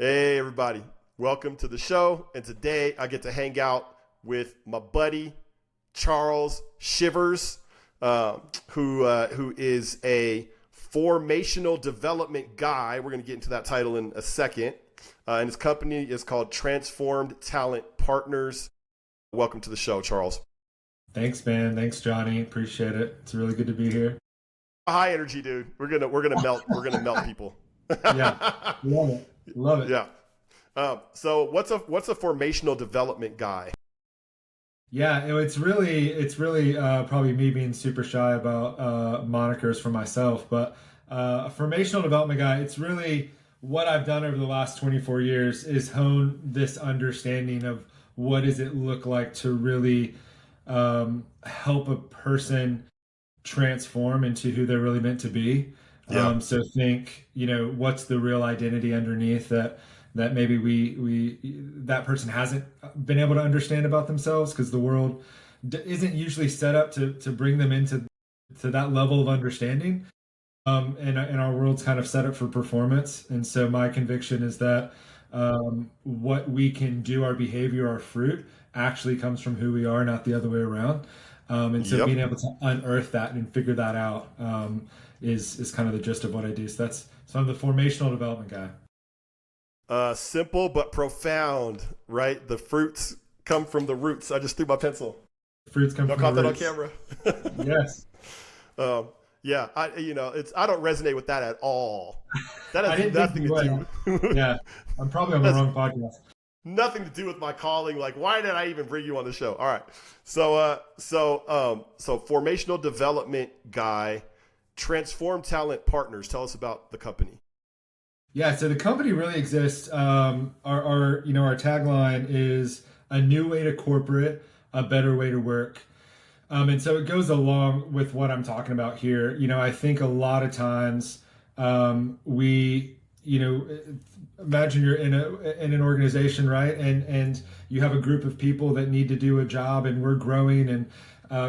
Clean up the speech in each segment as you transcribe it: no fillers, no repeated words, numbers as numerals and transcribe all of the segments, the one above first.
Hey, everybody. Welcome to the show. And today I get to hang out with my buddy, Charles Shivers, who is a formational development guy. We're going to get into that title in a second. And his company is called Transformed Talent Partners. Welcome to the show, Charles. Thanks, man. Thanks, Johnny. Appreciate it. It's really good to be here. High energy, dude. We're gonna melt people. Yeah, love it. Love it. Yeah. So what's a formational development guy? Yeah, it's really probably me being super shy about monikers for myself, but a formational development guy. It's really what I've done over the last 24 years is hone this understanding of what does it look like to really help a person transform into who they're really meant to be. Yeah. So think, what's the real identity underneath that maybe we that person hasn't been able to understand about themselves because the world isn't usually set up to bring them into that level of understanding. And our world's kind of set up for performance. And so my conviction is that what we can do, our behavior, our fruit, actually comes from who we are, not the other way around. And so Yep. being able to unearth that and figure that out is kind of the gist of what I do. So I'm the formational development guy. Simple but profound, right? The fruits come from the roots. I just threw my pencil. Fruits come Don't from caught the that on roots. camera. Yes. Yeah, I don't resonate with that at all. That I has didn't think nothing you to would. do. Yeah. I'm probably on the That's wrong podcast. nothing to do with my calling. Like, why did I even bring you on the show? All right. So formational development guy, Transform Talent Partners. Tell us about the company. Yeah, so the company really exists. Our tagline is a new way to corporate, a better way to work. And so it goes along with what I'm talking about here. I think a lot of times we, imagine you're in an organization, right? And you have a group of people that need to do a job, and we're growing, and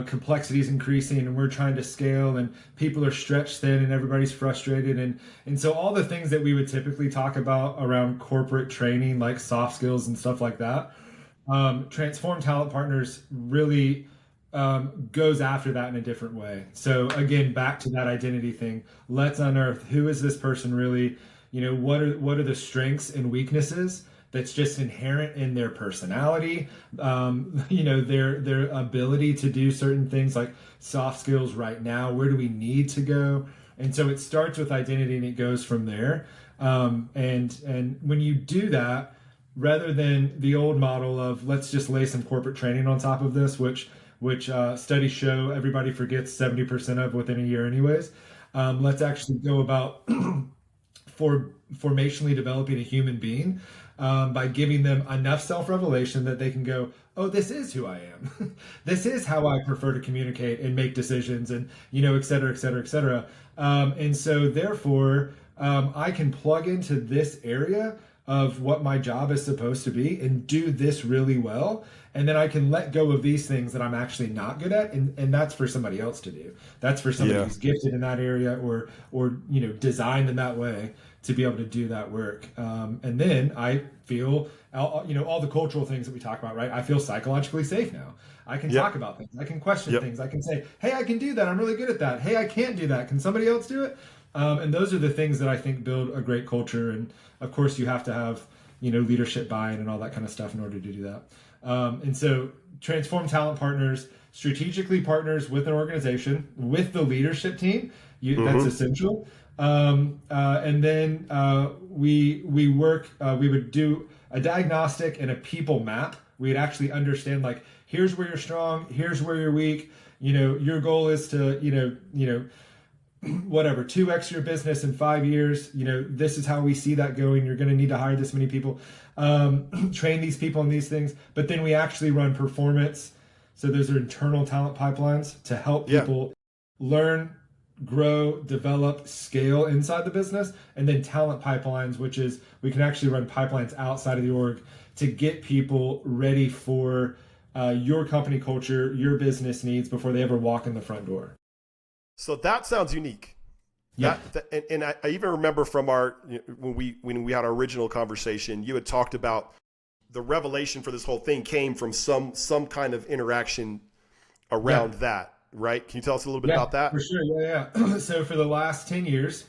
complexity is increasing, and we're trying to scale, and people are stretched thin, and everybody's frustrated, and so all the things that we would typically talk about around corporate training, like soft skills and stuff like that, Transform Talent Partners really goes after that in a different way. So again, back to that identity thing. Let's unearth who is this person really. What are the strengths and weaknesses that's just inherent in their personality, their ability to do certain things like soft skills right now. Where do we need to go? And so it starts with identity and it goes from there. And when you do that, rather than the old model of let's just lay some corporate training on top of this, which studies show everybody forgets 70% of within a year anyways. Let's actually go about for formationally developing a human being by giving them enough self-revelation that they can go, oh, this is who I am. This is how I prefer to communicate and make decisions, and et cetera, et cetera, et cetera. And so therefore, I can plug into this area of what my job is supposed to be and do this really well. And then I can let go of these things that I'm actually not good at. And that's for somebody else to do. That's for somebody Yeah. who's gifted in that area or designed in that way to be able to do that work. And then I feel, all the cultural things that we talk about, right? I feel psychologically safe now. I can Yep. talk about things. I can question Yep. things. I can say, hey, I can do that. I'm really good at that. Hey, I can't do that. Can somebody else do it? And those are the things that I think build a great culture. And of course, you have to have, leadership buy-in and all that kind of stuff in order to do that. And so Transform Talent Partners strategically partners with an organization, with the leadership team. That's essential. And then we work, we would do a diagnostic and a people map. We'd actually understand, like, here's where you're strong, here's where you're weak. Your goal is to, whatever, 2x your business in 5 years. This is how we see that going. You're going to need to hire this many people, train these people in these things. But then we actually run performance. So those are internal talent pipelines to help Yeah. people learn, grow, develop, scale inside the business. And then talent pipelines, which is we can actually run pipelines outside of the org to get people ready for your company culture, your business needs before they ever walk in the front door. So that sounds unique. Yeah. And I even remember from when we had our original conversation, you had talked about the revelation for this whole thing came from some kind of interaction around that, right? Can you tell us a little bit about that? For sure. Yeah. So for the last 10 years,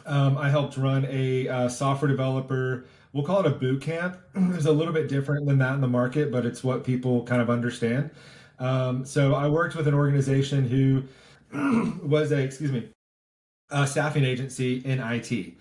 I helped run a software developer. We'll call it a boot camp. It's a little bit different than that in the market, but it's what people kind of understand. So I worked with an organization who was a staffing agency in IT.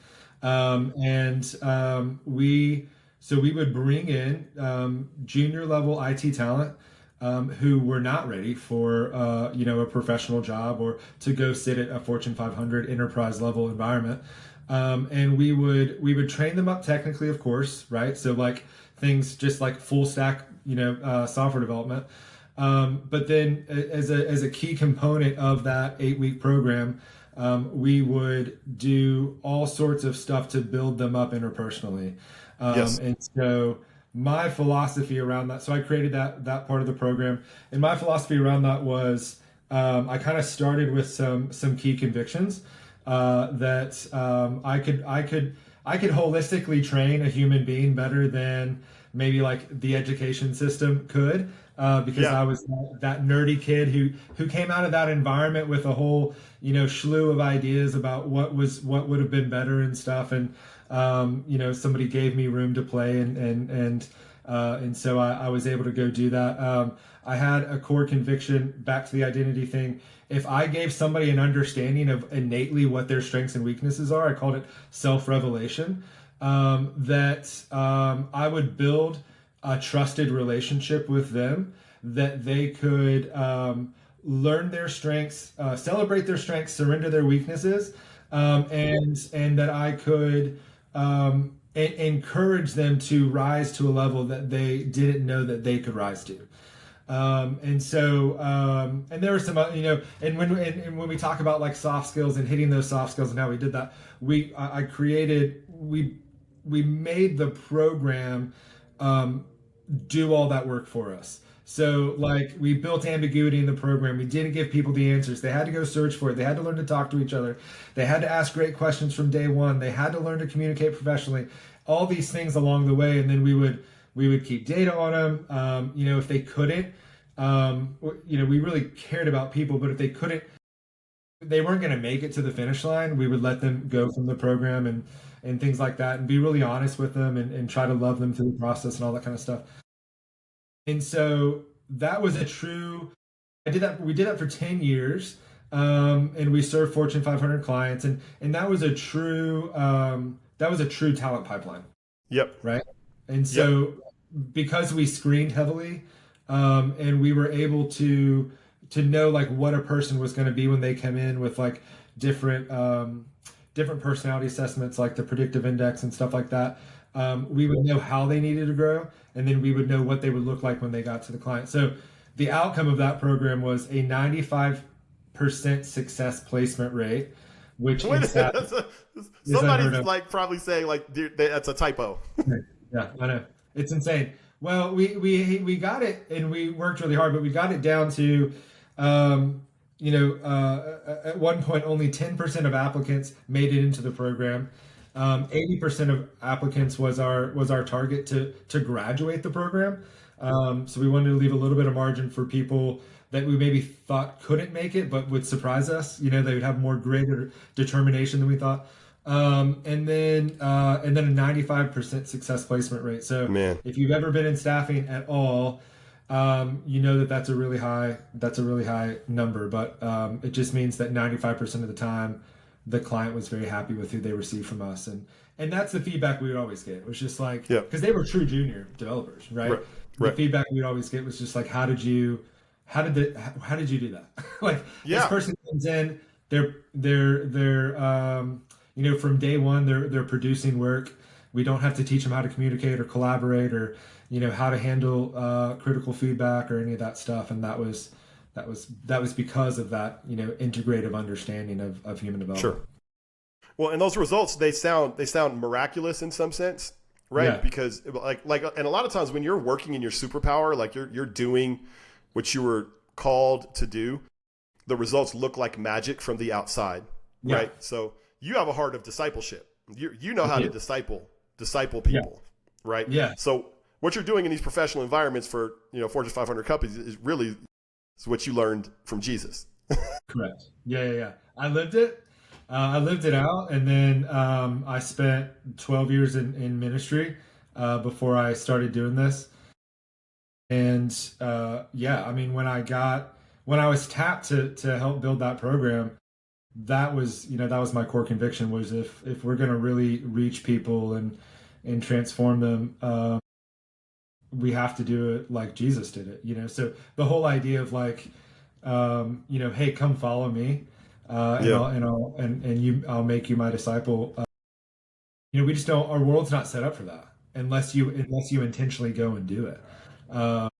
We would bring in junior level IT talent who were not ready for a professional job or to go sit at a Fortune 500 enterprise level environment. And we would train them up technically, of course, right? So like things just like full stack, software development. But then as a key component of that 8-week program, we would do all sorts of stuff to build them up interpersonally. Yes. And so my philosophy around that, so I created that part of the program, and my philosophy around that was I kind of started with some key convictions that I could holistically train a human being better than maybe like the education system could. Because I was that nerdy kid who came out of that environment with a whole slew of ideas about what would have been better and stuff, and somebody gave me room to play, and so I was able to go do that. I had a core conviction, back to the identity thing. If I gave somebody an understanding of innately what their strengths and weaknesses are, I called it self-revelation. I would build a trusted relationship with them, that they could learn their strengths, celebrate their strengths, surrender their weaknesses, and that I could encourage them to rise to a level that they didn't know that they could rise to. And there were some, and when we talk about like soft skills and hitting those soft skills and how we did that, we made the program do all that work for us. So like we built ambiguity in the program. We didn't give people the answers. They had to go search for it. They had to learn to talk to each other. They had to ask great questions from day one. They had to learn to communicate professionally. All these things along the way, and then we would keep data on them. If they couldn't, we really cared about people, but if they couldn't, they weren't going to make it to the finish line, we would let them go from the program and things like that, and be really honest with them and try to love them through the process and all that kind of stuff. And so that was we did that for 10 years. And we served Fortune 500 clients, and that was a true talent pipeline. Yep. Right. And so because we screened heavily, and we were able to know like what a person was going to be when they come in with like different personality assessments, like the predictive index and stuff like that. We would know how they needed to grow, and then we would know what they would look like when they got to the client. So the outcome of that program was a 95% success placement rate, which somebody's like probably saying like, dude, that's a typo. Yeah, I know, it's insane. Well, we got it, and we worked really hard, but we got it down to, at one point only 10% of applicants made it into the program. 80% of applicants was our target to graduate the program. So we wanted to leave a little bit of margin for people that we maybe thought couldn't make it, but would surprise us. They would have more grit or determination than we thought. And then a 95% success placement rate. So if you've ever been in staffing at all, that's a really high number, but it just means that 95% of the time the client was very happy with who they received from us. And that's the feedback we would always get. It was just like, because they were true junior developers, right? The feedback we'd always get was just like, how did you do that? Like this person comes in, they're from day one, they're producing work. We don't have to teach them how to communicate or collaborate or, how to handle critical feedback or any of that stuff. And that was because of that, integrative understanding of human development. Sure. Well, and those results, they sound miraculous in some sense, right? Yeah. Because and a lot of times when you're working in your superpower, like you're doing what you were called to do, the results look like magic from the outside, Yeah. right? So you have a heart of discipleship. You know how to disciple people, right? Yeah. So what you're doing in these professional environments for, Fortune 500 companies is really what you learned from Jesus. Correct. Yeah. I lived it. I lived it out, and then I spent 12 years in ministry before I started doing this. And I mean, when I was tapped to help build that program, that was my core conviction was if we're going to really reach people and transform them, we have to do it like Jesus did it. So the whole idea of like, hey, come follow me, I'll make you my disciple. We just don't. Our world's not set up for that unless you intentionally go and do it. Uh,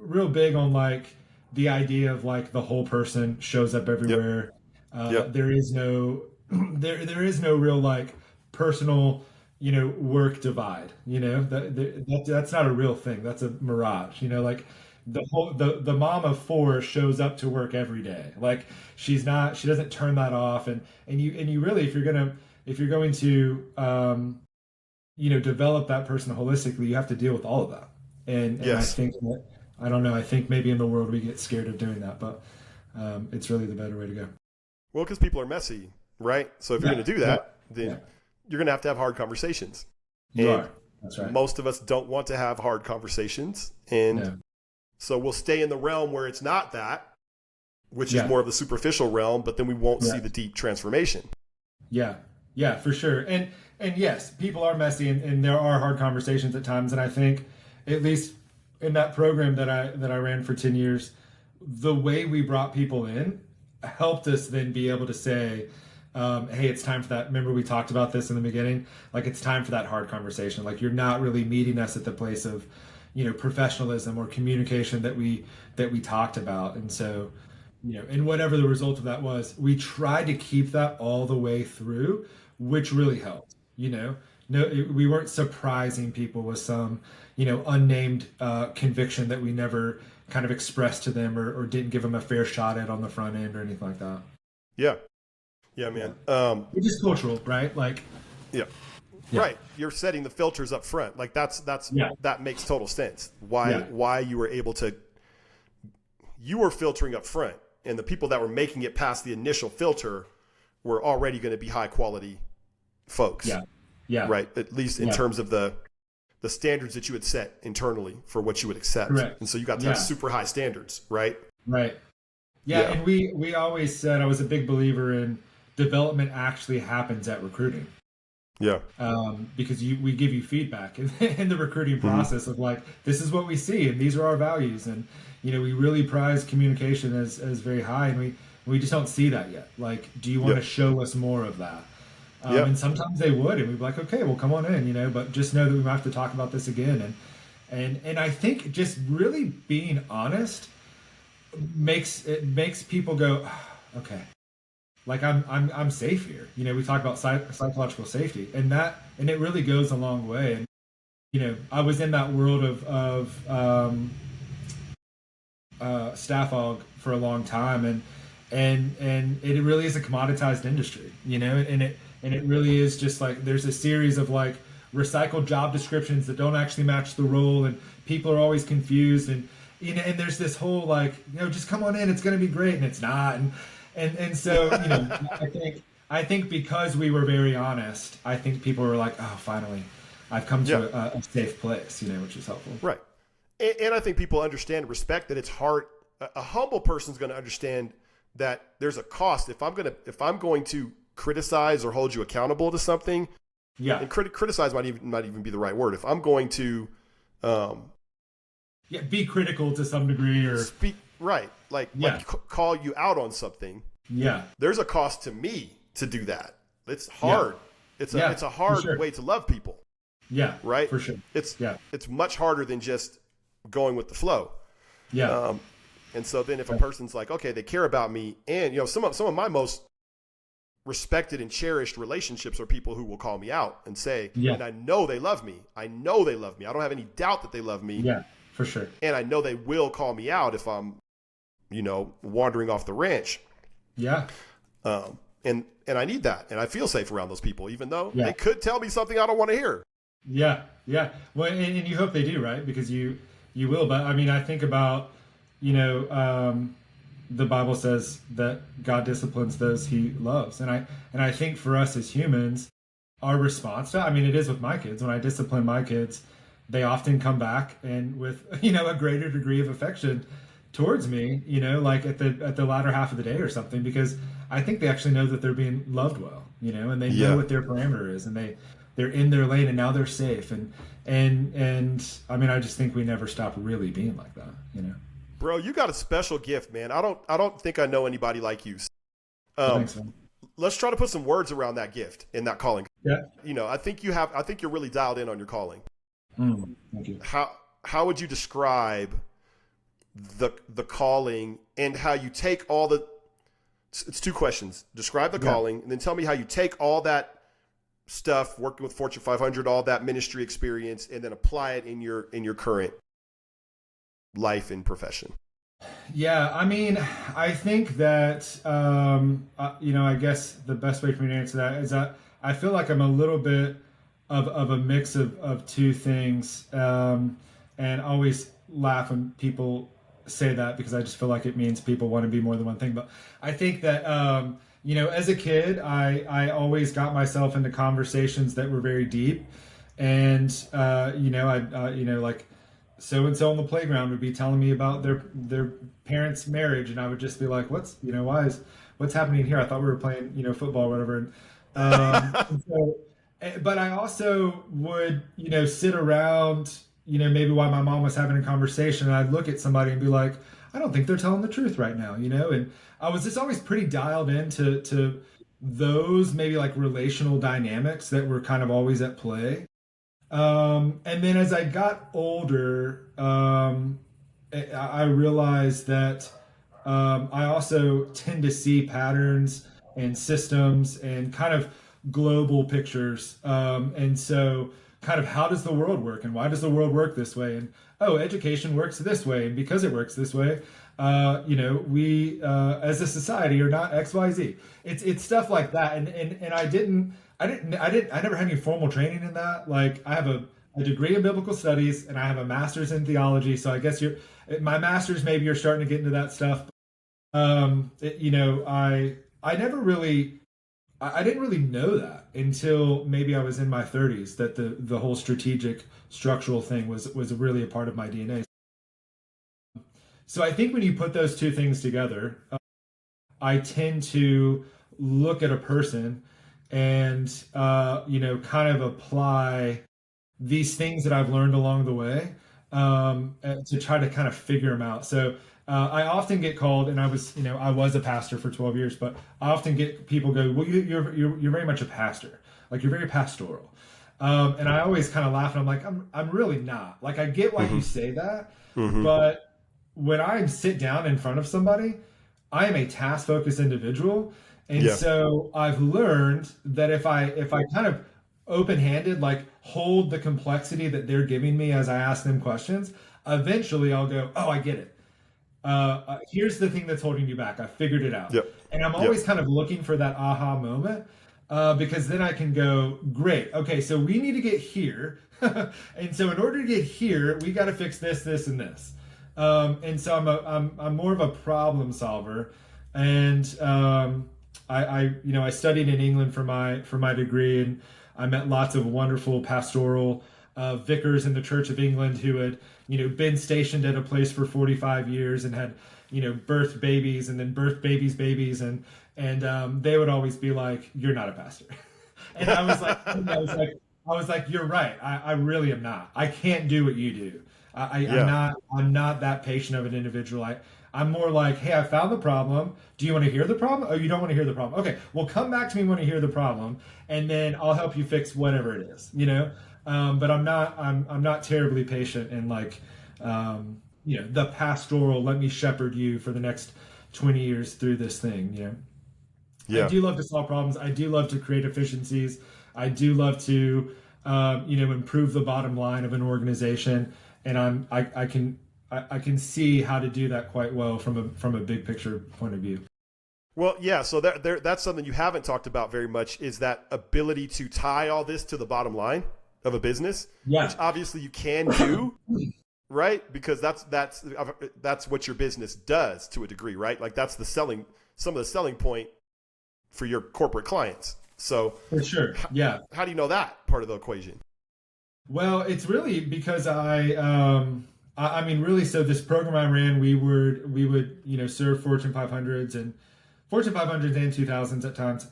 Real big on like the idea of like the whole person shows up everywhere. There is no there is no real like personal work divide. That's not a real thing. That's a mirage. Like the mom of four shows up to work every day. Like she doesn't turn that off. And you really, if you're going to develop that person holistically, you have to deal with all of that. And Yes. I don't know. I think maybe in the world we get scared of doing that, but it's really the better way to go. Well, because people are messy, right? So if you're going to do that, then you're going to have hard conversations. You are. That's right. Most of us don't want to have hard conversations. And so we'll stay in the realm where it's not that, which is more of the superficial realm, but then we won't see the deep transformation. Yeah, for sure. And yes, people are messy and there are hard conversations at times. And I think at least in that program that I ran for 10 years, the way we brought people in helped us then be able to say, hey, it's time for that. Remember we talked about this in the beginning? Like it's time for that hard conversation. Like you're not really meeting us at the place of, professionalism or communication that we talked about. And so, and whatever the result of that was, we tried to keep that all the way through, which really helped. We weren't surprising people with some, unnamed conviction that we never kind of expressed to them or didn't give them a fair shot at on the front end or anything like that. Yeah, man. Which is cultural, right? Like, right. You're setting the filters up front. Like that makes total sense. Why you were able to, you were filtering up front, and the people that were making it past the initial filter were already going to be high quality folks. Yeah. Right. At least in terms of the standards that you had set internally for what you would accept. Correct. And so you got to have super high standards, right? Right. Yeah. And we always said, I was a big believer in development actually happens at recruiting. Yeah. Because we give you feedback in the recruiting process of like, this is what we see and these are our values. And, we really prize communication as very high, and we just don't see that yet. Like, do you want to show us more of that? And sometimes they would, and we'd be like, okay, well, come on in, but just know that we have to talk about this again. And I think just really being honest makes people go, okay, like I'm safe here. We talk about psychological safety, and it really goes a long way. And I was in that world of staff aug for a long time, and it really is a commoditized industry, and it really is just like there's a series of like recycled job descriptions that don't actually match the role, and people are always confused, and and there's this whole like just come on in, it's going to be great, and it's not, and so I think because we were very honest, I think people were like, oh, finally I've come to a safe place, which is helpful. Right. And I think people understand and respect that it's hard. A humble person's going to understand that there's a cost. If I'm going to criticize or hold you accountable to something, and criticize might even be the right word. If I'm going to, be critical to some degree or speak like call you out on something. Yeah, there's a cost to me to do that. It's hard. It's a hard way to love people. Yeah, right. For sure. It's much harder than just going with the flow. Yeah. And so then if a person's like, okay, they care about me, and some of my most respected and cherished relationships are people who will call me out and say, and I know they love me. I don't have any doubt that they love me. Yeah, for sure. And I know they will call me out if I'm, wandering off the ranch. Yeah. And I need that, and I feel safe around those people, even though Yeah. they could tell me something I don't want to hear. Yeah. Yeah. Well, and you hope they do, right? Because you will. But I mean, I think about, you know, the Bible says that God disciplines those He loves, and I think for us as humans, our response to, I mean, it is with my kids. When I discipline my kids, they often come back and with a greater degree of affection towards me, like at the latter half of the day or something, because I think they actually know that they're being loved well, and they know Yeah. what their parameter is, and they're in their lane, and now they're safe, and I mean, I just think we never stop really being like that. Bro, you got a special gift, man. I don't think I know anybody like you. Well, Um, thanks, man. let's try to put some words around that gift and that calling. Yeah. I think you're really dialed in on your calling. Thank you. How would you describe the calling and how you take all the? It's two questions. Describe the Yeah. calling, and then tell me how you take all that stuff, working with Fortune 500, all that ministry experience, and then apply it in your current life and profession. Yeah, I mean, I think that I guess the best way for me to answer that is that I feel like I'm a little bit of a mix of two things, and I always laugh when people say that because I just feel like it means people want to be more than one thing. But I think that as a kid, I always got myself into conversations that were very deep, and like so and so on the playground would be telling me about their parents' marriage, and I would just be like, what's happening here? I thought we were playing football or whatever. And so, but I also would sit around maybe while my mom was having a conversation, and I'd look at somebody and be like, I don't think they're telling the truth right now, and I was just always pretty dialed into those maybe like relational dynamics that were kind of always at play. And then as I got older, I realized that I also tend to see patterns and systems and kind of global pictures. And so, kind of, how does the world work, and why does the world work this way? And oh, education works this way, and because it works this way, we as a society are not X, Y, Z. It's stuff like that, and I never had any formal training in that. Like, I have a degree in biblical studies, and I have a master's in theology. So I guess my master's, maybe you're starting to get into that stuff. I never really, I didn't really know that until maybe I was in my 30s, that the whole strategic structural thing was really a part of my DNA. So I think when you put those two things together, I tend to look at a person and kind of apply these things that I've learned along the way, to try to kind of figure them out. So I often get called, and I was a pastor for 12 years, but I often get people go, well, you're very much a pastor, like you're very pastoral, and I always kind of laugh, and I'm like, I'm really not. Like, I get why you say that, but when I sit down in front of somebody, I am a task focused individual. And Yeah. so I've learned that if I kind of open handed, like, hold the complexity that they're giving me as I ask them questions, eventually I'll go, oh, I get it. Here's the thing that's holding you back. I figured it out. Yep. And I'm Yep. always kind of looking for that aha moment, because then I can go, great. Okay, so we need to get here. And so in order to get here, we got to fix this, this, and this. And so I'm more of a problem solver. And I studied in England for my degree, and I met lots of wonderful pastoral vicars in the Church of England who had been stationed at a place for 45 years and had birthed babies and then birthed babies, and they would always be like, "You're not a pastor," and I was like, "You're right. I really am not. I can't do what you do. Yeah. I'm not that patient of an individual. I'm more like, hey, I found the problem. Do you want to hear the problem? Oh, you don't want to hear the problem. Okay, well, come back to me when you hear the problem, and then I'll help you fix whatever it is. But I'm not terribly patient in, like, the pastoral. Let me shepherd you for the next 20 years through this thing. I Yeah. do love to solve problems. I do love to create efficiencies. I do love to, improve the bottom line of an organization, and I can see how to do that quite well from a big picture point of view. Well, yeah. So that's something you haven't talked about very much is that ability to tie all this to the bottom line of a business, which Yeah, obviously you can do, right? Because that's what your business does to a degree, right? Like that's some of the selling point for your corporate clients. So, for sure. Yeah. how do you know that part of the equation? Well, it's really because I mean, really, so this program I ran, we would, serve Fortune 500s and Fortune 500s and 2000s at times,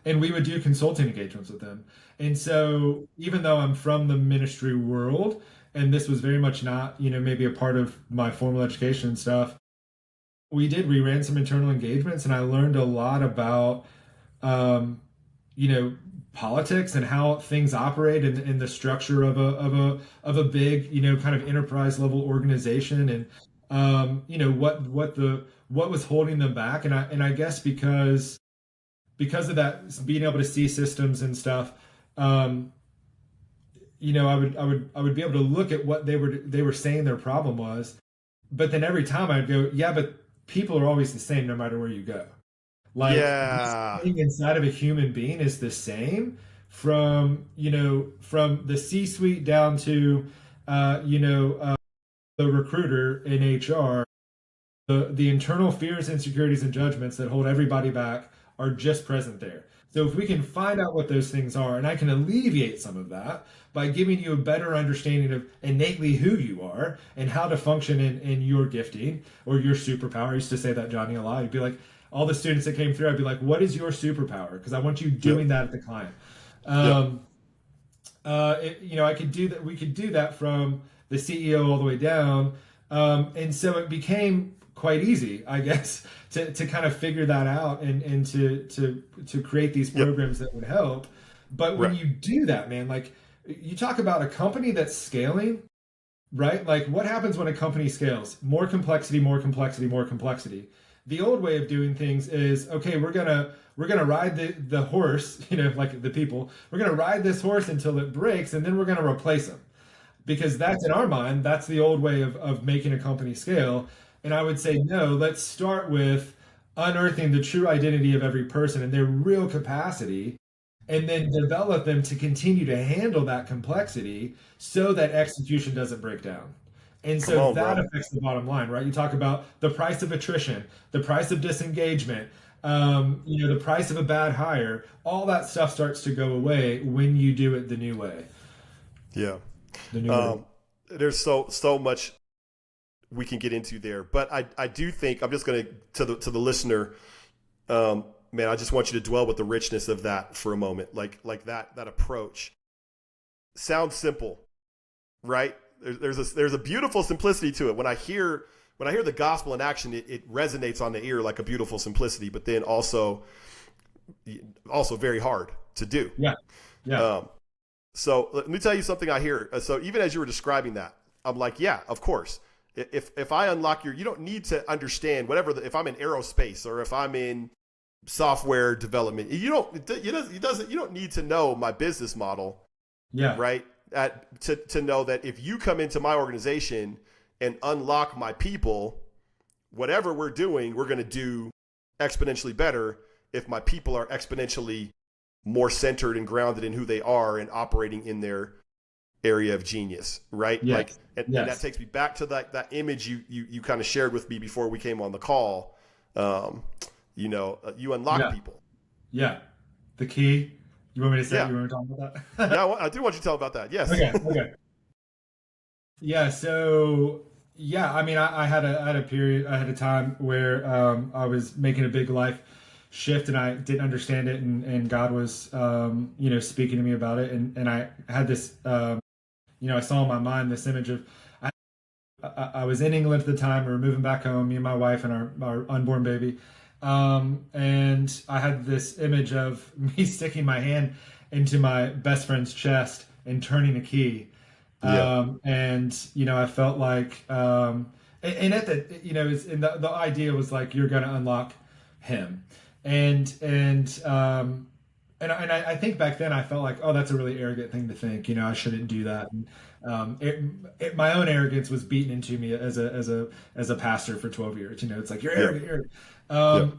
and we would do consulting engagements with them. And so, even though I'm from the ministry world, and this was very much not, maybe a part of my formal education and stuff, we ran some internal engagements, and I learned a lot about um, you know politics and how things operate in the structure of a big kind of enterprise level organization, and what was holding them back. And I guess because of that, being able to see systems and stuff, um, I would be able to look at what they were saying their problem was, but then every time I'd go, yeah, but people are always the same no matter where you go. Like this Yeah. thing inside of a human being is the same from the C-suite down to the recruiter in HR. The internal fears, insecurities, and judgments that hold everybody back are just present there. So if we can find out what those things are, and I can alleviate some of that by giving you a better understanding of innately who you are and how to function in your gifting or your superpower. I used to say that, Johnny, a lot. You'd be like, all the students that came through, I'd be like, what is your superpower? Because I want you Yep. doing that at the client. Yep. Um, I could do that. We could do that from the CEO all the way down, and so it became quite easy, I guess, to kind of figure that out and to create these Yep. programs that would help. But when Right. you do that, man, like you talk about a company that's scaling, right? Like what happens when a company scales? More complexity, more complexity, more complexity. The old way of doing things is, okay, we're gonna ride the horse, like the people. We're gonna ride this horse until it breaks, and then we're gonna replace them, because that's in our mind, that's the old way of making a company scale. And I would say, no, let's start with unearthing the true identity of every person and their real capacity, and then develop them to continue to handle that complexity so that execution doesn't break down. And Come so on, that bro. affects the bottom line, right? You talk about the price of attrition, the price of disengagement, the price of a bad hire. All that stuff starts to go away when you do it the new way, Yeah. the new way. Um, there's so much we can get into there, but I do think I'm just gonna to the listener, man, I just want you to dwell with the richness of that for a moment. Like that approach sounds simple, right? There's a beautiful simplicity to it. When I hear the gospel in action, it resonates on the ear like a beautiful simplicity, but then also very hard to do. Yeah, yeah, Um, so let me tell you something I hear. So even as you were describing that, I'm like, yeah, of course. If I unlock you don't need to understand whatever. If I'm in aerospace or if I'm in software development, you don't need to know my business model, yeah, right? To know that if you come into my organization and unlock my people, whatever we're doing, we're going to do exponentially better if my people are exponentially more centered and grounded in who they are and operating in their area of genius, right? Like, yes, and that yes, takes me back to that image you kind of shared with me before we came on the call. You unlock yeah, people. yeah. The key. You want me to say? Yeah, You want me to talk about yeah. that? I do want you to tell about that. Yes. Okay, okay. Yeah. So yeah, I mean, I had a period, I had a time where I was making a big life shift, and I didn't understand it, and God was speaking to me about it, and I had this I saw in my mind this image of I, I was in England at the time. We were moving back home, me and my wife and our unborn baby. And I had this image of me sticking my hand into my best friend's chest and turning a key. Yeah. I felt like, and at the, and the idea was like, you're going to unlock him. And I think back then I felt like, oh, that's a really arrogant thing to think. I shouldn't do that. And my own arrogance was beaten into me as a pastor for 12 years. It's like you're Yeah. arrogant. You're arrogant.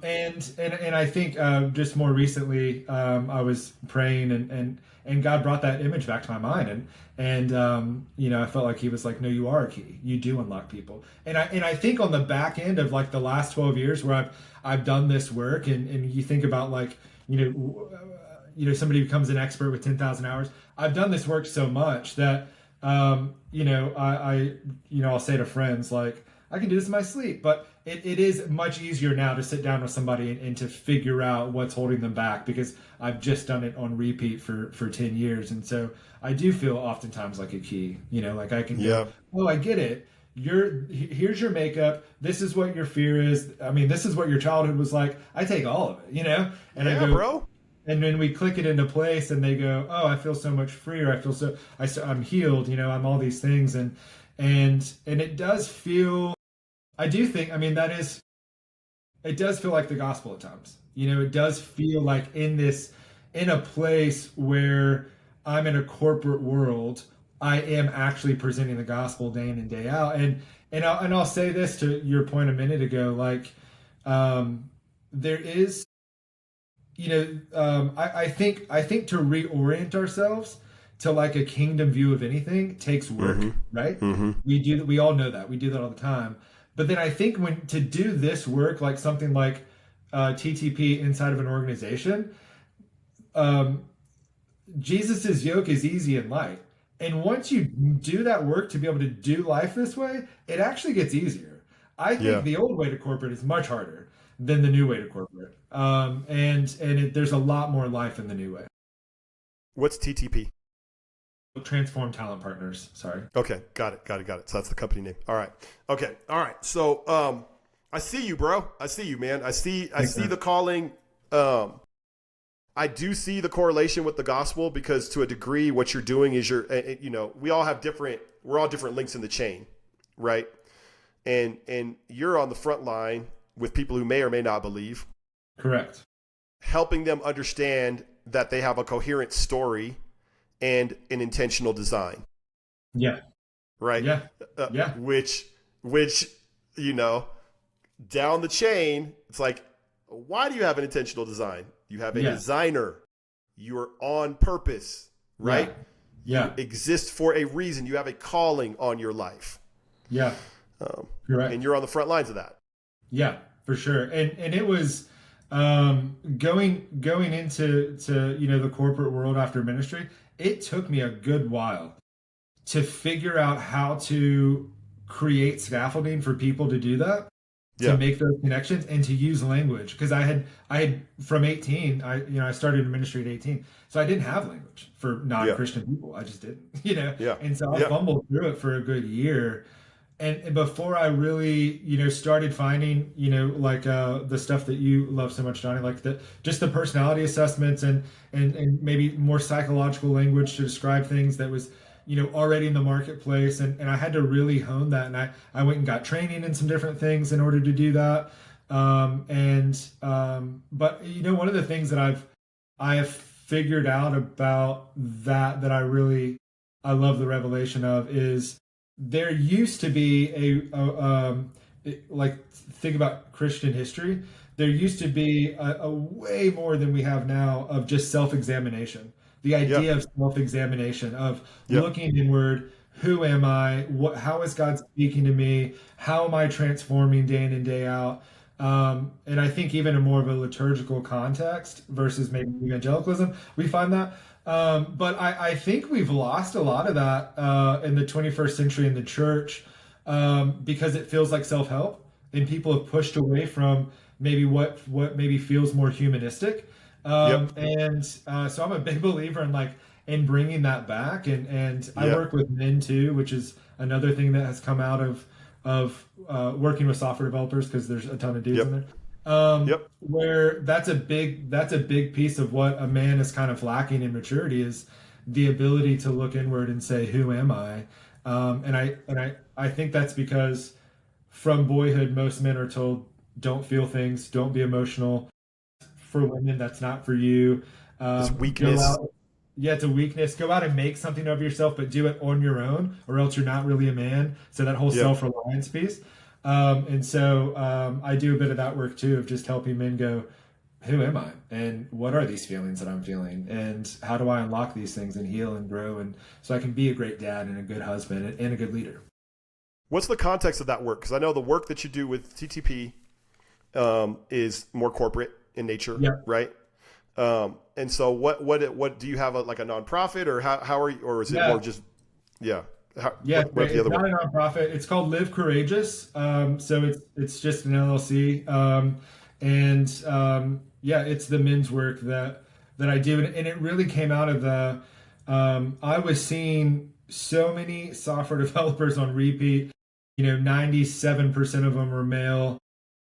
Yeah. And I think just more recently I was praying and God brought that image back to my mind and I felt like He was like, no, you are a key. You do unlock people. And I think on the back end of like the last 12 years where I've done this work and you think about like somebody who becomes an expert with 10,000 hours. I've done this work so much that, I'll say to friends, like, I can do this in my sleep, but it is much easier now to sit down with somebody and to figure out what's holding them back because I've just done it on repeat for 10 years. And so I do feel oftentimes like a key, like I can Yeah. go, oh, I get it. Here's your makeup. This is what your fear is. I mean, this is what your childhood was like. I take all of it, and I Yeah, go, bro. and then we click it into place and they go, oh, I feel so much freer. I'm healed, I'm all these things. And it does feel, I do think, I mean, it does feel like the gospel at times. It does feel like in a place where I'm in a corporate world, I am actually presenting the gospel day in and day out. And I'll say this to your point a minute ago, like, there is, I think to reorient ourselves to like a kingdom view of anything takes work, right? We all know that. We do that all the time. But then I think when to do this work, like something like TTP inside of an organization, Jesus's yoke is easy and light. And once you do that work to be able to do life this way, it actually gets easier. I think Yeah. the old way to corporate is much harder than the new way to corporate. There's a lot more life in the new way. What's TTP? Transform Talent Partners. Sorry. Okay, got it. So that's the company name. All right. Okay. All right. So I see you, bro. I see you, man. I see the calling. I do see the correlation with the gospel because to a degree what you're doing is we're all different links in the chain, right? And you're on the front line with people who may or may not believe. Correct. Helping them understand that they have a coherent story and an intentional design. Yeah. Right? Yeah. Yeah. Which down the chain, it's like, why do you have an intentional design? You have a designer. You are on purpose, right? Yeah. You exist for a reason. You have a calling on your life. Yeah. Correct. And you're on the front lines of that. Yeah, for sure. And it was going into the corporate world after ministry. It took me a good while to figure out how to create scaffolding for people to do that, to make those connections and to use language. Because I had from 18, I started in ministry at 18, so I didn't have language for non-Christian people. I just didn't, And so I fumbled through it for a good year. And before I really, started finding, like the stuff that you love so much, Johnny, like just the personality assessments and maybe more psychological language to describe things that was, already in the marketplace. And I had to really hone that. And I went and got training in some different things in order to do that. But one of the things that I have figured out about that I love the revelation of is, there used to be like, think about Christian history. There used to be a way more than we have now of just self-examination. The idea of self-examination, of looking inward. Who am I? How is God speaking to me? How am I transforming day in and day out? And I think even in more of a liturgical context versus maybe evangelicalism, we find that. But I think we've lost a lot of that in the 21st century in the church because it feels like self-help, and people have pushed away from maybe what maybe feels more humanistic. So I'm a big believer in bringing that back, and I work with men too, which is another thing that has come out of working with software developers, because there's a ton of dudes in there. Where that's a big piece of what a man is kind of lacking in maturity, is the ability to look inward and say, who am I? And I think that's because from boyhood, most men are told, don't feel things, don't be emotional. For women, that's not for you. This Go weakness. out. Yeah, it's a weakness. Go out and make something of yourself, but do it on your own, or else you're not really a man. So that whole Yeah. self-reliance piece. I do a bit of that work too, of just helping men go, who am I? And what are these feelings that I'm feeling? And how do I unlock these things and heal and grow? And so I can be a great dad and a good husband and a good leader. What's the context of that work? Because I know the work that you do with TTP is more corporate in nature, Yeah. right? And so what do you have like a nonprofit, or how are you, or is it Yeah. more just, yeah. Yeah, What's the it's other not one? a nonprofit. It's called Live Courageous. So it's just an LLC. Yeah, it's the men's work that I do, and it really came out of the. I was seeing so many software developers on repeat. 97% of them were male,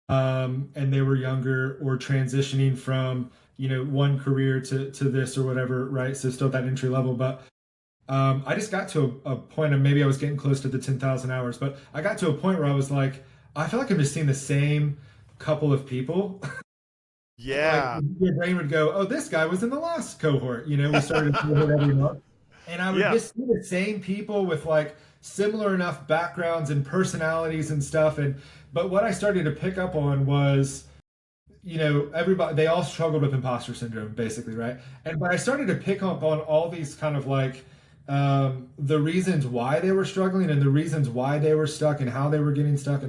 and they were younger or transitioning from one career to this or whatever, right? So still at that entry level, but I just got to a point, and maybe I was getting close to the 10,000 hours, but I got to a point where I was like, I feel like I'm just seeing the same couple of people. Like Yeah. your brain would go, oh, this guy was in the last cohort. We started a cohort every month. And I would Yeah. just see the same people with like similar enough backgrounds and personalities and stuff. But what I started to pick up on was, everybody, they all struggled with imposter syndrome, basically, right? But I started to pick up on all these kind of like the reasons why they were struggling and the reasons why they were stuck and how they were getting stuck.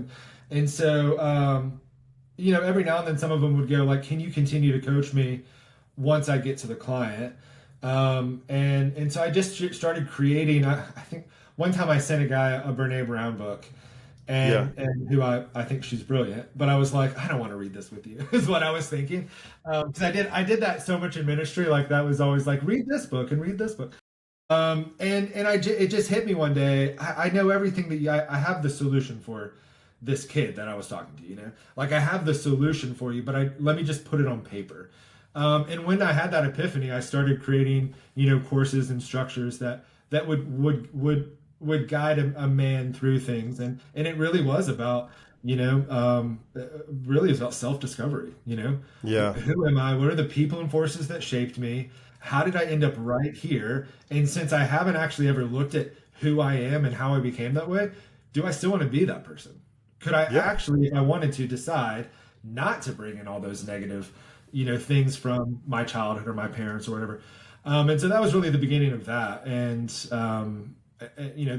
Every now and then some of them would go like, can you continue to coach me once I get to the client? So I just started creating, I think one time I sent a guy a Brene Brown book, Yeah. and who I think she's brilliant, but I was like, I don't want to read this with you is what I was thinking. Because I did that so much in ministry. Like that was always like, read this book and read this book. It just hit me one day. I know everything I have the solution for this kid that I was talking to, like I have the solution for you, but let me just put it on paper. And when I had that epiphany, I started creating, courses and structures that would guide a man through things. And it really was about, really is about self-discovery, Yeah. who am I? What are the people and forces that shaped me? How did I end up right here? And since I haven't actually ever looked at who I am and how I became that way, do I still want to be that person? Could I Yeah. actually, if I wanted to, decide not to bring in all those negative, things from my childhood or my parents or whatever? And so that was really the beginning of that.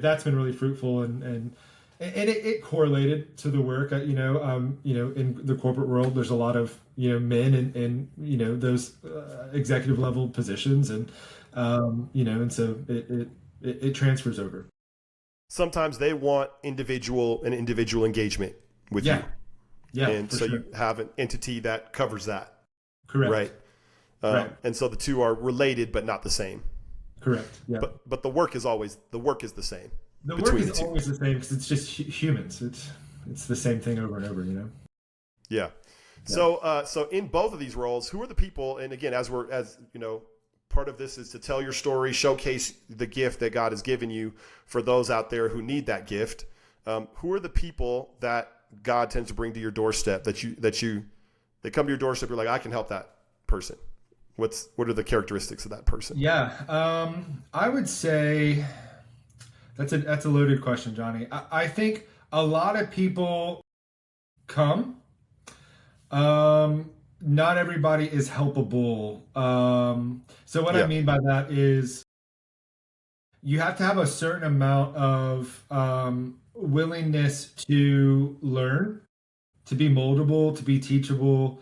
That's been really fruitful and it correlated to the work. In the corporate world, there's a lot of men in those executive level positions, and so it transfers over. Sometimes they want individual engagement with you. Yeah, yeah, And for so sure. you have an entity that covers that, Correct. right? Right. And so the two are related but not the same. Correct. Yeah. But the work is the same The work between is the two. always the same because it's just humans. It's the same thing over and over. Yeah. Yeah. So in both of these roles, who are the people? And again, as part of this is to tell your story, showcase the gift that God has given you for those out there who need that gift. Who are the people that God tends to bring to your doorstep they come to your doorstep? You're like, I can help that person. What are the characteristics of that person? Yeah. I would say that's a loaded question, Johnny. I think a lot of people come. Not everybody is helpable. So what I Yeah. mean by that is you have to have a certain amount of willingness to learn, to be moldable, to be teachable.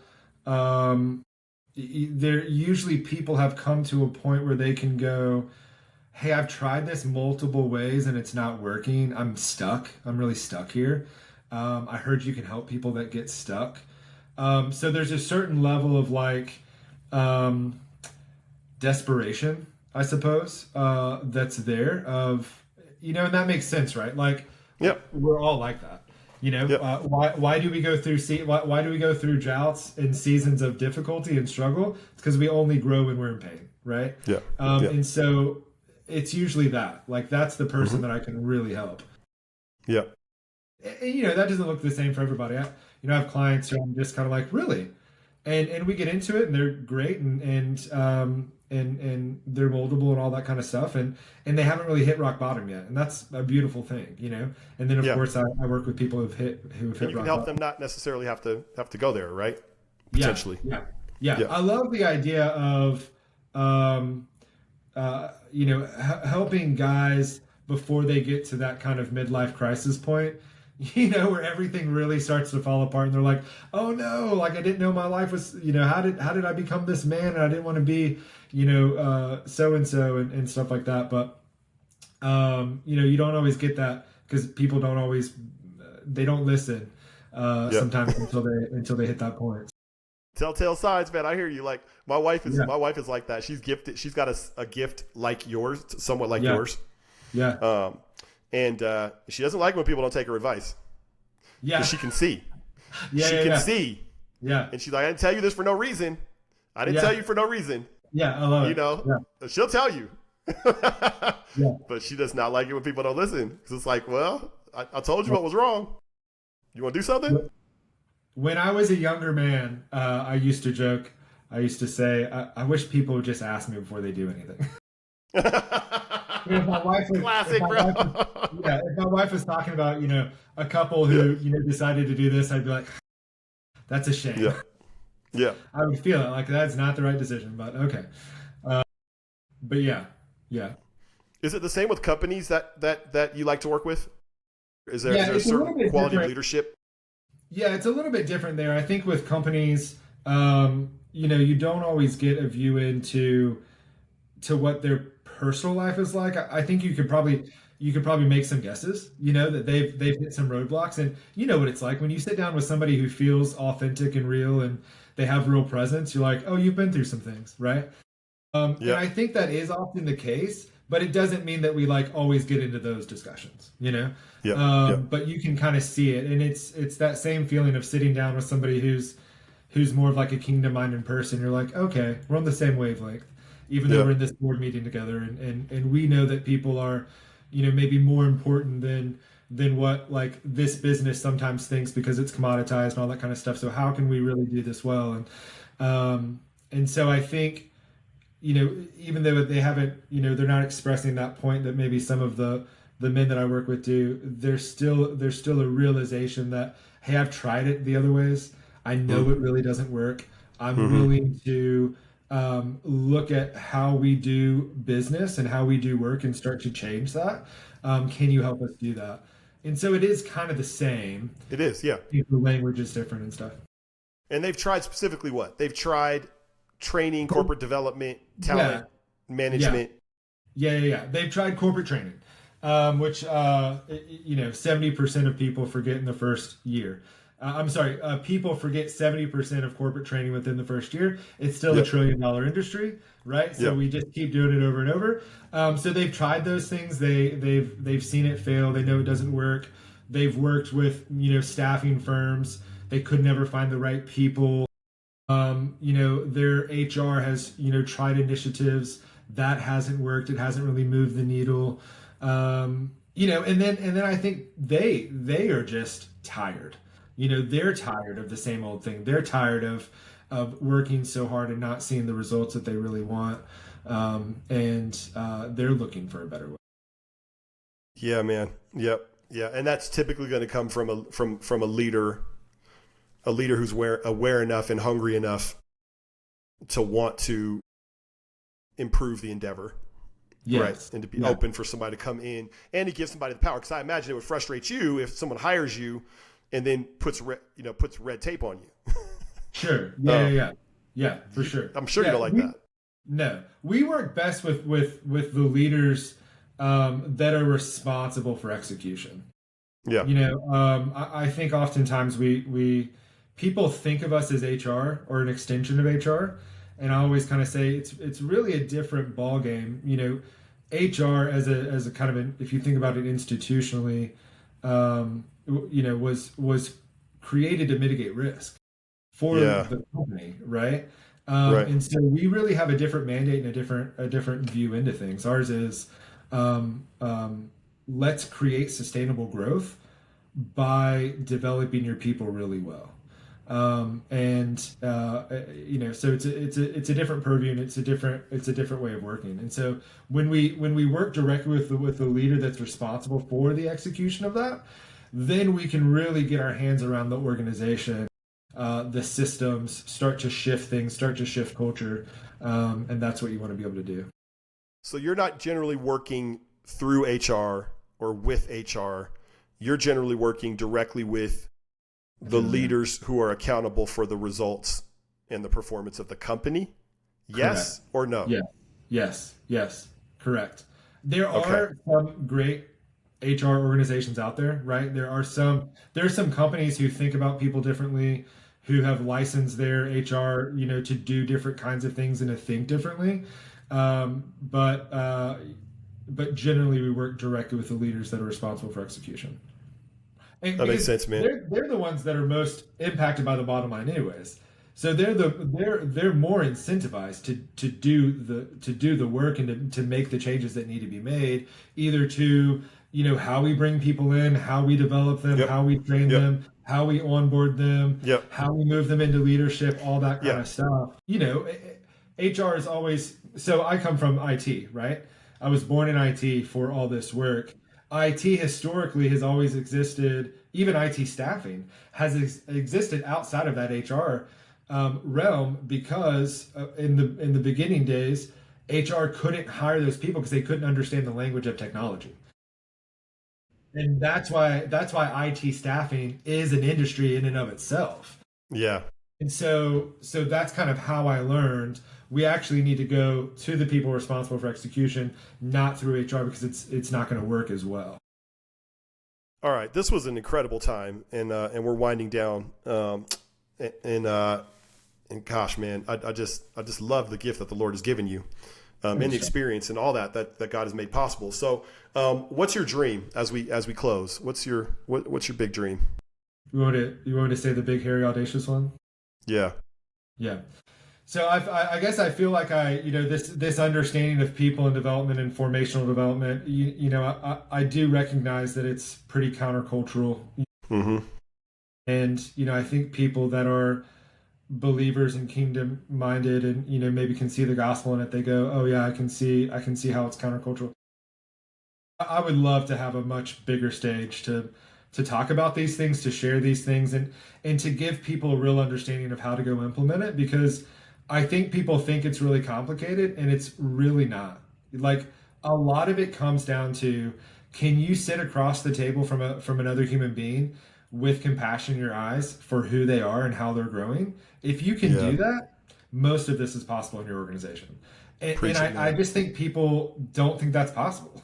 There usually people have come to a point where they can go, hey, I've tried this multiple ways and it's not working. I'm stuck. I'm really stuck here. I heard you can help people that get stuck. So there's a certain level of like desperation, I suppose, that's there of, and that makes sense, right? Like Yep. we're all like that. Yep. Why do we go through why do we go through droughts and seasons of difficulty and struggle? It's because we only grow when we're in pain, right? Yeah. Yeah. And so it's usually that, like, that's the person that I can really help. Yeah. And, that doesn't look the same for everybody. I have clients who I'm just kind of like, really? and we get into it, and they're great, and they're moldable and all that kind of stuff, and they haven't really hit rock bottom yet, and that's a beautiful thing, you know. And then of Yeah. course I work with people who've And hit you can rock help bottom. them not necessarily have to go there, right? Yeah, Potentially. yeah, yeah. Yeah. I love the idea of um, helping guys before they get to that kind of midlife crisis point, where everything really starts to fall apart and they're like, oh no, like I didn't know my life was, how did I become this man? And I didn't want to be, so and so and stuff like that. But, you don't always get that because people don't always, they don't listen Yeah. sometimes until they hit that point. Telltale signs, man. I hear you. Like my wife is Yeah, my wife is like that. She's gifted. She's got a gift like yours, somewhat like yeah, yours. yeah, And she doesn't like when people don't take her advice yeah, because she can see. yeah, She yeah, can yeah, see, yeah, and she's like, I didn't tell you this for no reason. I didn't tell yeah, you for no reason. yeah. I love You it. know, Yeah, she'll tell you. yeah. But she does not like it when people don't listen because it's like, well, I told you what was wrong. You want to do something? When I was a younger man, I used to joke. I used to say, I wish people would just ask me before they do anything. If my wife was, if Classic, my wife was, bro. yeah, if my wife was talking about, a couple Yeah, who, decided to do this, I'd be like, that's a shame. yeah, yeah. I would feel it like that's not the right decision, but okay. Uh, but yeah, yeah, Is it the same with companies that you like to work with? Is yeah. there a It's a certain little bit quality of different. leadership? Yeah, it's a little bit different there. I think with companies, you don't always get a view into what their personal life is like. I think you could probably make some guesses, that they've hit some roadblocks, and you know what it's like when you sit down with somebody who feels authentic and real and they have real presence. You're like, oh, you've been through some things, right? And Yeah, I think that is often the case, but it doesn't mean that we like always get into those discussions, yeah, yeah, But you can kind of see it, and it's that same feeling of sitting down with somebody who's more of like a kingdom-minded person. You're like, okay, we're on the same wavelength, even though yeah, we're in this board meeting together, and we know that people are, maybe more important than what like this business sometimes thinks because it's commoditized and all that kind of stuff. So how can we really do this well? And so I think even though they haven't, they're not expressing that point that maybe some of the men that I work with do, there's still a realization that, hey, I've tried it the other ways. I know mm, it really doesn't work. I'm mm-hmm. willing to look at how we do business and how we do work and start to change that. Can you help us do that? And so it is kind of the same. It is, yeah. The language is different and stuff. And they've tried specifically what? They've tried training, corporate development, Yeah, talent yeah. management. Yeah, yeah, yeah. They've tried corporate training, which 70% of people forget in the first year. I'm sorry, people forget 70% of corporate training within the first year. It's still a Yep, $1 trillion industry, right? So yep, we just keep doing it over and over. So they've tried those things. They've seen it fail. They know it doesn't work. They've worked with staffing firms. They could never find the right people. Their HR has, tried initiatives that hasn't worked. It hasn't really moved the needle. And then I think they are just tired. They're tired of the same old thing. They're tired of working so hard and not seeing the results that they really want. And they're looking for a better way. yeah, man, yep, yeah. And that's typically going to come from a leader who's aware enough and hungry enough to want to improve the endeavor, right? Yes. And to be Yeah. open for somebody to come in and to give somebody the power. Because I imagine it would frustrate you if someone hires you and then puts red tape on you. Sure. Yeah. Yeah. um, Yeah. Yeah. For sure. I'm sure you Yeah. don't like that. No, we work best with the leaders that are responsible for execution. Yeah, I think oftentimes we people think of us as HR or an extension of HR, and I always kind of say it's really a different ball game. HR as a kind of if you think about it institutionally, was created to mitigate risk for yeah, the company, right? right. And so we really have a different mandate and a different view into things. Ours is um, um, let's create sustainable growth by developing your people really well. So it's a different purview, and it's a different way of working. And so when we work directly with the leader that's responsible for the execution of that, then we can really get our hands around the organization, the systems, start to shift things, start to shift culture, and that's what you want to be able to do. So you're not generally working through HR or with HR. You're generally working directly with the leaders who are accountable for the results and the performance of the company. Yes or no? Yeah. Yes. Correct. There are some great HR organizations out there, right? There are some companies who think about people differently, who have licensed their HR, to do different kinds of things and to think differently. But generally, we work directly with the leaders that are responsible for execution. And That makes because sense, man. they're the ones that are most impacted by the bottom line, anyways. So they're more incentivized to do the work and to make the changes that need to be made, either to how we bring people in, how we develop them, Yep. how we train Yep. them, how we onboard them, Yep. how we move them into leadership, all that kind Yeah. of stuff. HR is always, so I come from IT, right? I was born in IT for all this work. IT historically has always existed, even IT staffing has existed outside of that HR realm, because in the beginning days, HR couldn't hire those people because they couldn't understand the language of technology. And that's why IT staffing is an industry in and of itself. Yeah. And so that's kind of how I learned we actually need to go to the people responsible for execution, not through HR, because it's not going to work as well. All right. This was an incredible time, and we're winding down. And gosh, man, I just love the gift that the Lord has given you, and the experience and all that God has made possible. So, what's your dream as we close? What's your big dream? You want to say the big, hairy, audacious one? Yeah. Yeah. So I guess I feel like this understanding of people and development and formational development, I do recognize that it's pretty countercultural. Mm-hmm. And I think people that are believers and kingdom minded and maybe can see the gospel in it, they go, oh yeah, I can see how it's countercultural. I would love to have a much bigger stage to talk about these things, to share these things, and to give people a real understanding of how to go implement it, because I think people think it's really complicated, and it's really not. Like, a lot of it comes down to, can you sit across the table from another human being with compassion in your eyes for who they are and how they're growing? If you can Yeah. do that, most of this is possible in your organization. And Preach it, I man. just think people don't think that's possible,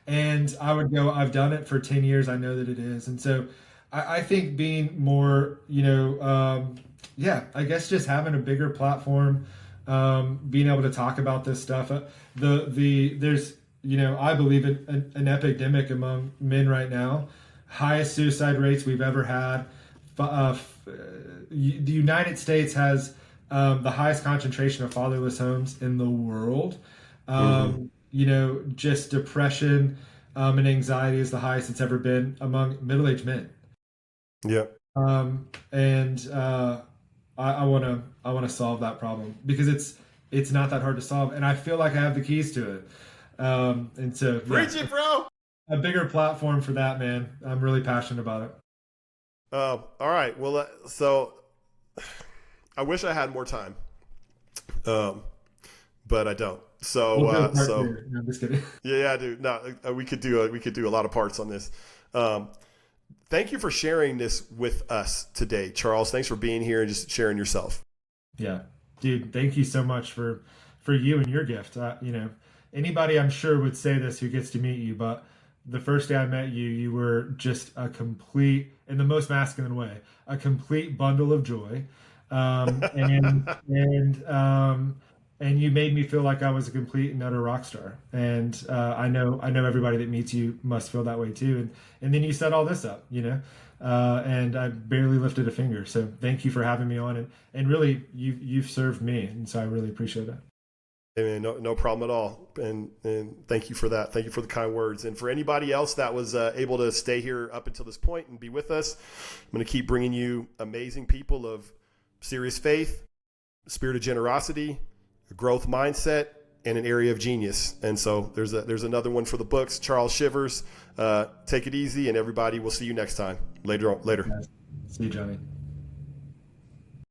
And I would go, I've done it for 10 years. I know that it is. And so I think being more, I guess just having a bigger platform, being able to talk about this stuff. There's, I believe an epidemic among men right now, highest suicide rates we've ever had. The United States has the highest concentration of fatherless homes in the world. Just depression and anxiety is the highest it's ever been among middle-aged men. Yeah. And I want to solve that problem, because it's not that hard to solve, and I feel like I have the keys to it. And so Preach it, bro. a bigger platform for that, man. I'm really passionate about it. All right. Well, so I wish I had more time, but I don't. So, We'll do a part so two. No, I'm just kidding. yeah, dude. No, we could do a lot of parts on this. Thank you for sharing this with us today, Charles. Thanks for being here and just sharing yourself. Yeah, dude. Thank you so much for you and your gift. Anybody I'm sure would say this who gets to meet you, but the first day I met you, you were just a complete, in the most masculine way, a complete bundle of joy, and you made me feel like I was a complete and utter rock star. And I know everybody that meets you must feel that way too. And then you set all this up, and I barely lifted a finger. So thank you for having me on, and really you've served me, and so I really appreciate it. Hey, man, no problem at all. And thank you for that. Thank you for the kind words. And for anybody else that was able to stay here up until this point and be with us, I'm going to keep bringing you amazing people of serious faith, spirit of generosity, a growth mindset, and an area of genius. And so there's another one for the books. Charles Shivers. Take it easy, and everybody, we'll see you next time. Later. See you, Johnny.